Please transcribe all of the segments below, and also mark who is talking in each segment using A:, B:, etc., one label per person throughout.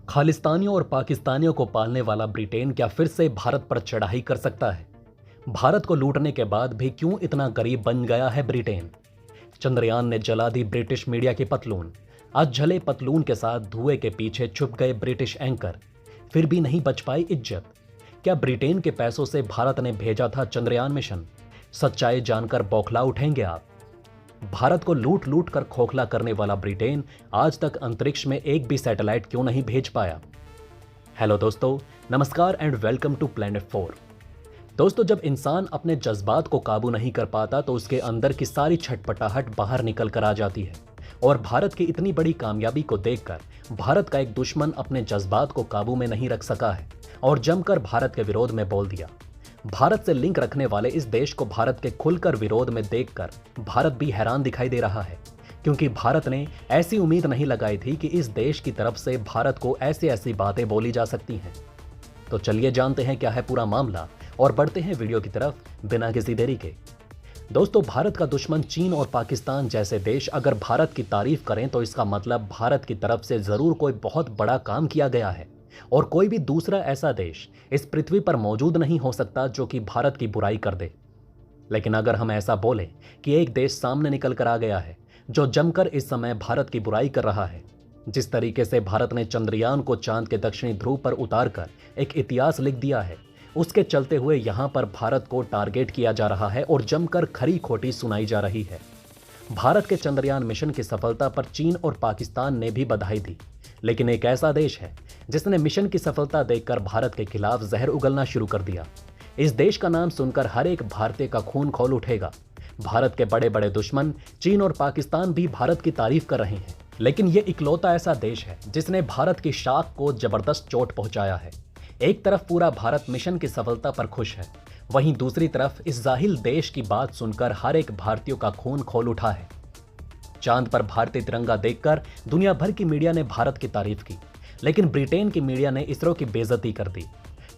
A: खालिस्तानियों और पाकिस्तानियों को पालने वाला ब्रिटेन क्या फिर से भारत पर चढ़ाई कर सकता है? भारत को लूटने के बाद भी क्यों इतना गरीब बन गया है ब्रिटेन? चंद्रयान ने जला दी ब्रिटिश मीडिया की पतलून। आज जले पतलून के साथ धुएं के पीछे छुप गए ब्रिटिश एंकर। फिर भी नहीं बच पाई इज्जत। क्या ब्रिटेन के पैसों से भारत ने भेजा था चंद्रयान मिशन? सच्चाई जानकर बौखला उठेंगे आप। भारत को लूट लूट कर खोखला करने वाला ब्रिटेन आज तक अंतरिक्ष में एक भी सैटेलाइट क्यों नहीं भेज पाया? हेलो दोस्तों, नमस्कार एंड वेलकम टू प्लैनेट 4। दोस्तों, जब इंसान अपने जज्बात को काबू नहीं कर पाता तो उसके अंदर की सारी छटपटाहट बाहर निकल कर आ जाती है। और भारत की इतनी बड़ी कामयाबी को देखकर भारत का एक दुश्मन अपने जज्बात को काबू में नहीं रख सका है और जमकर भारत के विरोध में बोल दिया। भारत से लिंक रखने वाले इस देश को भारत के खुलकर विरोध में देखकर भारत भी हैरान दिखाई दे रहा है, क्योंकि भारत ने ऐसी उम्मीद नहीं लगाई थी कि इस देश की तरफ से भारत को ऐसी ऐसी बातें बोली जा सकती हैं। तो चलिए जानते हैं क्या है पूरा मामला और बढ़ते हैं वीडियो की तरफ बिना किसी देरी के। दोस्तों, भारत का दुश्मन चीन और पाकिस्तान जैसे देश अगर भारत की तारीफ करें तो इसका मतलब भारत की तरफ से जरूर कोई बहुत बड़ा काम किया गया है और कोई भी दूसरा ऐसा देश इस पृथ्वी पर मौजूद नहीं हो सकता जो कि भारत की बुराई कर दे। लेकिन अगर हम ऐसा बोलें कि एक देश सामने निकल कर आ गया है जो जमकर इस समय भारत की बुराई कर रहा है, जिस तरीके से भारत ने चंद्रयान को चांद के दक्षिणी ध्रुव पर उतारकर एक इतिहास लिख दिया है, उसके चलते हुए यहां पर भारत को टारगेट किया जा रहा है और जमकर खरी खोटी सुनाई जा रही है। भारत के चंद्रयान मिशन की सफलता पर चीन और पाकिस्तान ने भी बधाई दी, लेकिन एक ऐसा देश है जिसने मिशन की सफलता देखकर भारत के खिलाफ जहर उगलना शुरू कर दिया। इस देश का नाम सुनकर हर एक भारतीय का खून खौल उठेगा। भारत के बड़े बड़े दुश्मन चीन और पाकिस्तान भी भारत की तारीफ कर रहे हैं, लेकिन ये इकलौता ऐसा देश है जिसने भारत की शाख को जबरदस्त चोट पहुंचाया है। एक तरफ पूरा भारत मिशन की सफलता पर खुश है, वहीं दूसरी तरफ इस जाहिल देश की बात सुनकर हर एक भारतीय का खून खौल उठा है। चांद पर भारतीय तिरंगा देखकर दुनिया भर की मीडिया ने भारत की तारीफ की, लेकिन ब्रिटेन की मीडिया ने इसरो की बेइज्जती कर दी।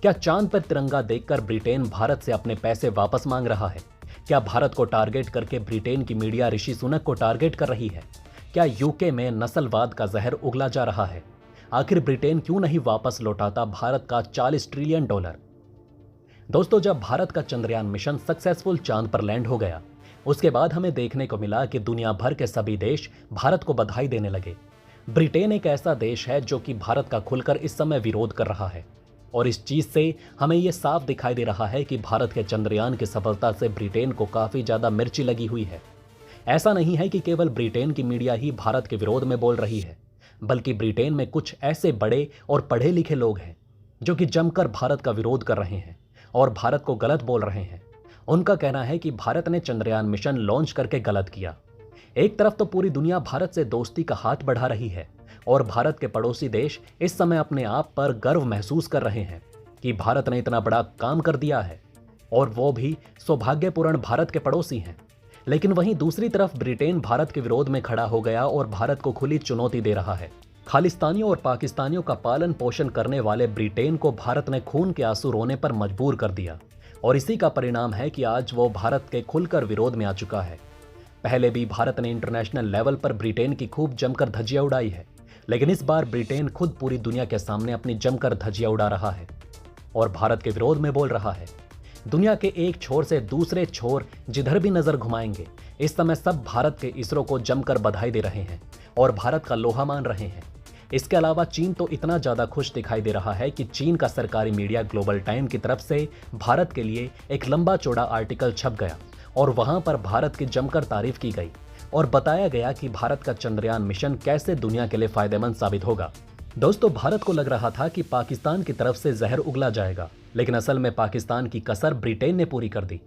A: क्या चांद पर तिरंगा देखकर ब्रिटेन भारत से अपने पैसे वापस मांग रहा है? क्या भारत को टारगेट करके ब्रिटेन की मीडिया ऋषि सुनक को टारगेट कर रही है? क्या यूके में नस्लवाद का जहर उगला जा रहा है? आखिर ब्रिटेन क्यों नहीं वापस लौटाता भारत का $40 ट्रिलियन? दोस्तों, जब भारत का चंद्रयान मिशन सक्सेसफुल चांद पर लैंड हो गया, उसके बाद हमें देखने को मिला कि दुनिया भर के सभी देश भारत को बधाई देने लगे। ब्रिटेन एक ऐसा देश है जो कि भारत का खुलकर इस समय विरोध कर रहा है और इस चीज से हमें यह साफ दिखाई दे रहा है कि भारत के चंद्रयान की सफलता से ब्रिटेन को काफी ज्यादा मिर्ची लगी हुई है। ऐसा नहीं है कि केवल ब्रिटेन की मीडिया ही भारत के विरोध में बोल रही है, बल्कि ब्रिटेन में कुछ ऐसे बड़े और पढ़े लिखे लोग हैं जो कि जमकर भारत का विरोध कर रहे हैं और भारत को गलत बोल रहे हैं। उनका कहना है कि भारत ने चंद्रयान मिशन लॉन्च करके गलत किया। एक तरफ तो पूरी दुनिया भारत से दोस्ती का हाथ बढ़ा रही है और भारत के पड़ोसी देश इस समय अपने आप पर गर्व महसूस कर रहे हैं कि भारत ने इतना बड़ा काम कर दिया है और वो भी सौभाग्यपूर्ण भारत के पड़ोसी हैं। लेकिन वहीं दूसरी तरफ ब्रिटेन भारत के विरोध में खड़ा हो गया और भारत को खुली चुनौती दे रहा है। खालिस्तानियों और पाकिस्तानियों का पालन पोषण करने वाले ब्रिटेन को भारत ने खून के आंसू रोने पर मजबूर कर दिया और इसी का परिणाम है कि आज वो भारत के खुलकर विरोध में आ चुका है। पहले भी भारत ने इंटरनेशनल लेवल पर ब्रिटेन की खूब जमकर धज्जियां उड़ाई है, लेकिन इस बार ब्रिटेन खुद पूरी दुनिया के सामने अपनी जमकर धज्जियां उड़ा रहा है और भारत के विरोध में बोल रहा है। दुनिया के एक छोर से दूसरे छोर जिधर भी नजर घुमाएंगे, इस समय सब भारत के इसरो को जमकर बधाई दे रहे हैं और भारत का लोहा मान रहे हैं। इसके अलावा चीन तो इतना ज्यादा खुश दिखाई दे रहा है कि चीन का सरकारी मीडिया ग्लोबल टाइम की तरफ से भारत के लिए एक लंबा चौड़ा आर्टिकल छप गया और वहां पर भारत की जमकर तारीफ की गई और बताया गया कि भारत का चंद्रयान मिशन कैसे दुनिया के लिए फायदेमंद साबित होगा। दोस्तों, भारत को लग रहा था कि पाकिस्तान की तरफ से जहर उगला जाएगा, लेकिन असल में पाकिस्तान की कसर ब्रिटेन ने पूरी कर दी।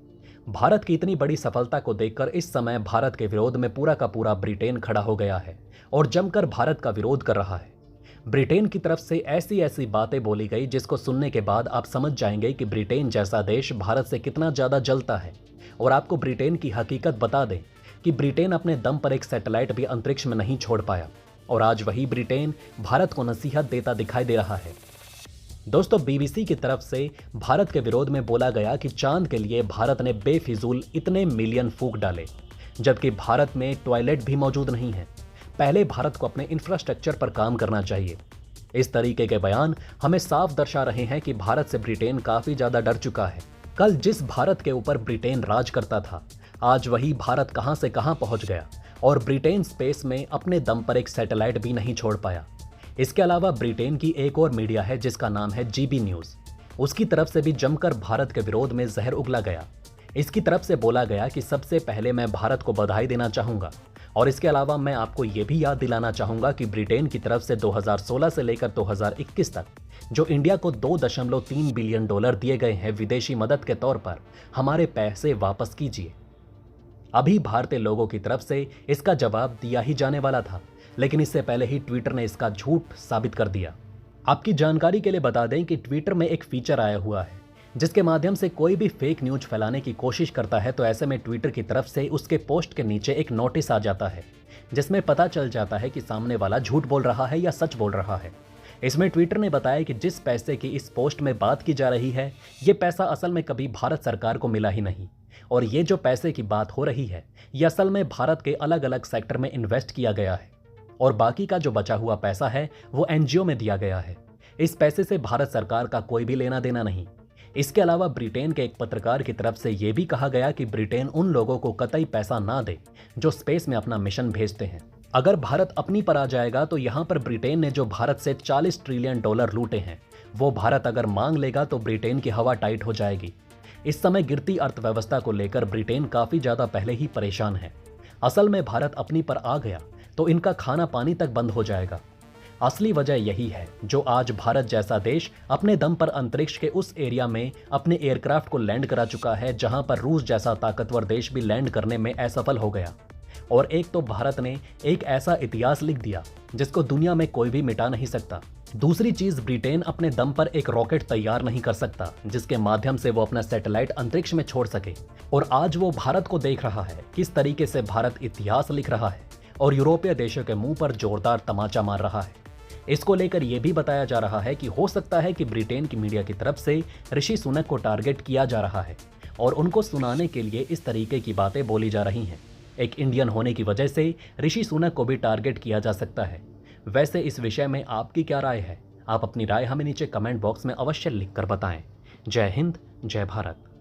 A: भारत की इतनी बड़ी सफलता को देखकर इस समय भारत के विरोध में पूरा का पूरा ब्रिटेन खड़ा हो गया है और जमकर भारत का विरोध कर रहा है। ब्रिटेन की तरफ से ऐसी ऐसी बातें बोली गई जिसको सुनने के बाद आप समझ जाएंगे कि ब्रिटेन जैसा देश भारत से कितना ज्यादा जलता है। और आपको ब्रिटेन की हकीकत बता दें कि ब्रिटेन अपने दम पर एक सैटेलाइट भी अंतरिक्ष में नहीं छोड़ पाया और आज वही ब्रिटेन भारत को नसीहत देता दिखाई दे रहा है। दोस्तों, बीबीसी की तरफ से भारत के विरोध में बोला गया कि चांद के लिए भारत ने बेफिजूल इतने मिलियन फूक डाले, जबकि भारत में टॉयलेट भी मौजूद नहीं है। पहले भारत को अपने इंफ्रास्ट्रक्चर पर काम करना चाहिए। इस तरीके के बयान हमें साफ दर्शा रहे हैं कि भारत से ब्रिटेन काफी ज्यादा डर चुका है। कल जिस भारत के ऊपर ब्रिटेन राज करता था, आज वही भारत कहां से कहां पहुंच गया और ब्रिटेन स्पेस में अपने दम पर एक सैटेलाइट भी नहीं छोड़ पाया। इसके अलावा ब्रिटेन की एक और मीडिया है जिसका नाम है जीबी न्यूज। उसकी तरफ से भी जमकर भारत के विरोध में जहर उगला गया। इसकी तरफ से बोला गया कि सबसे पहले मैं भारत को बधाई देना चाहूंगा और इसके अलावा मैं आपको ये भी याद दिलाना चाहूंगा कि ब्रिटेन की तरफ से 2016 से लेकर 2021 तक जो इंडिया को $2.3 बिलियन दिए गए हैं विदेशी मदद के तौर पर, हमारे पैसे वापस कीजिए। अभी भारतीय लोगों की तरफ से इसका जवाब दिया ही जाने वाला था, लेकिन इससे पहले ही ट्विटर ने इसका झूठ साबित कर दिया। आपकी जानकारी के लिए बता दें कि ट्विटर में एक फीचर आया हुआ है जिसके माध्यम से कोई भी फेक न्यूज फैलाने की कोशिश करता है तो ऐसे में ट्विटर की तरफ से उसके पोस्ट के नीचे एक नोटिस आ जाता है जिसमें पता चल जाता है कि सामने वाला झूठ बोल रहा है या सच बोल रहा है। इसमें ट्विटर ने बताया कि जिस पैसे की इस पोस्ट में बात की जा रही है, ये पैसा असल में कभी भारत सरकार को मिला ही नहीं और ये जो पैसे की बात हो रही है ये असल में भारत के अलग अलग सेक्टर में इन्वेस्ट किया गया है और बाकी का जो बचा हुआ पैसा है वो एनजीओ में दिया गया है। इस पैसे से भारत सरकार का कोई भी लेना देना नहीं। इसके अलावा ब्रिटेन के एक पत्रकार की तरफ से यह भी कहा गया कि ब्रिटेन उन लोगों को कतई पैसा ना दे जो स्पेस में अपना मिशन भेजते हैं। अगर भारत अपनी पर आ जाएगा तो यहां पर ब्रिटेन ने जो भारत से $40 ट्रिलियन लूटे हैं वो भारत अगर मांग लेगा तो ब्रिटेन की हवा टाइट हो जाएगी। इस समय गिरती अर्थव्यवस्था को लेकर ब्रिटेन काफी ज्यादा पहले ही परेशान है। असल में भारत अपनी पर आ गया तो इनका खाना पानी तक बंद हो जाएगा। असली वजह यही है जो आज भारत जैसा देश अपने दम पर अंतरिक्ष के उस एरिया में अपने एयरक्राफ्ट को लैंड करा चुका है जहां पर रूस जैसा ताकतवर देश भी लैंड करने में असफल हो गया। और एक तो भारत ने एक ऐसा इतिहास लिख दिया जिसको दुनिया में कोई भी मिटा नहीं सकता। दूसरी चीज, ब्रिटेन अपने दम पर एक रॉकेट तैयार नहीं कर सकता जिसके माध्यम से वो अपना सैटेलाइट अंतरिक्ष में छोड़ सके। और आज वो भारत को देख रहा है किस तरीके से भारत इतिहास लिख रहा है और यूरोपीय देशों के मुंह पर जोरदार तमाचा मार रहा है। इसको लेकर यह भी बताया जा रहा है कि हो सकता है कि ब्रिटेन की मीडिया की तरफ से ऋषि सुनक को टारगेट किया जा रहा है और उनको सुनाने के लिए इस तरीके की बातें बोली जा रही हैं। एक इंडियन होने की वजह से ऋषि सुनक को भी टारगेट किया जा सकता है। वैसे इस विषय में आपकी क्या राय है? आप अपनी राय हमें नीचे कमेंट बॉक्स में अवश्य लिखकर बताएं। जय हिंद, जय भारत।